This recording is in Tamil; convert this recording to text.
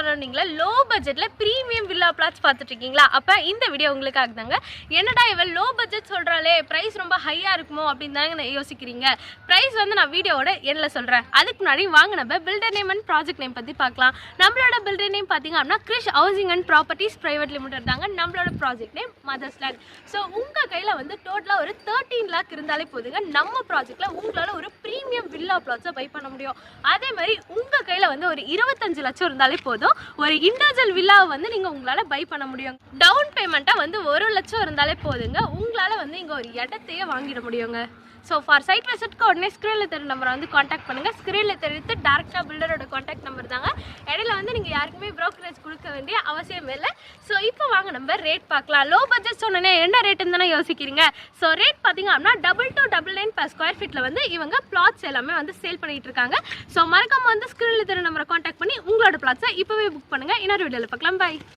சரௌண்டிங்ல லோ பட்ஜெட்ல பிரீமியம் வில்லா பிளாட்ஸ் பார்த்துட்டு இருக்கீங்களா? அப்ப இந்த வீடியோ உங்களுக்காக தாங்க. என்னடா இவ லோ பட்ஜெட் சொல்றாளே, பிரைஸ் ரொம்ப ஹையா இருக்குமோ அப்படின்னு தாங்க யோசிக்கிறீங்க. பிரைஸ் வந்து நான் வீடியோவோட எண்ணில சொல்றேன். அதுக்கு முன்னாடி வாங்க நம்ம builder name and project name பத்தி பார்க்கலாம். நம்மளோட பில்டர் நேம் பாத்தீங்க அப்படின்னா Krish housing and properties private limited தாங்க. நம்மளோட project name mother's land. So உங்க கையில வந்து டோட்டலா ஒரு 13 லேக் இருந்தாலே போதுங்க, நம்ம ப்ராஜெக்ட்ல உங்களால ஒரு பிரீமியம் வில்லா பிளாட்ஸை பை பண்ண முடியும். அதே மாதிரி உங்க கையில வந்து ஒரு 25 லட்சம் இருந்தாலே போதும், ஒரு இண்டிவிஜுவல் வில்லாவை வந்து நீங்க உங்களால பை பண்ண முடியும். டவுன் பேமெண்ட்டா வந்து 1 லட்சம் இருந்தாலே போதுங்க, உங்களால வந்து இங்க ஒரு இடத்தையே வாங்கிட முடியுங்க. ஸோ ஃபார் சைட் விசிட்க்கு உடனே ஸ்க்ரீனில் தெரிய நம்பரை வந்து காண்டாக்ட் பண்ணுங்கள். ஸ்க்ரீனில் தெரிவித்து டேரெக்டாக பில்டரோட காண்டாக்ட் நம்பர் தாங்க. இடையில வந்து நீங்கள் யாருக்குமே ப்ரோக்கரேஜ் கொடுக்க வேண்டிய அவசியம் இல்லை. ஸோ இப்போ வாங்க நம்ம ரேட் பார்க்கலாம். லோ பட்ஜெட் சொன்னே என்ன ரேட்டுன்னு தானே யோசிக்கிறீங்க. ஸோ ரேட் பார்த்தீங்க அப்படின்னா 2299 per ஸ்கொயர் ஃபீட்டில் வந்து இவங்க பிளாட்ஸ் எல்லாமே வந்து சேல் பண்ணிட்டு இருக்காங்க. ஸோ மறக்காம வந்து ஸ்க்ரீனில் தெரிய நம்பரை காண்டாக்ட் பண்ணி உங்களோட பிளாட்ஸை இப்போவே புக் பண்ணுங்கள். இன்னொரு வீடியோவில் பார்க்கலாம். பை.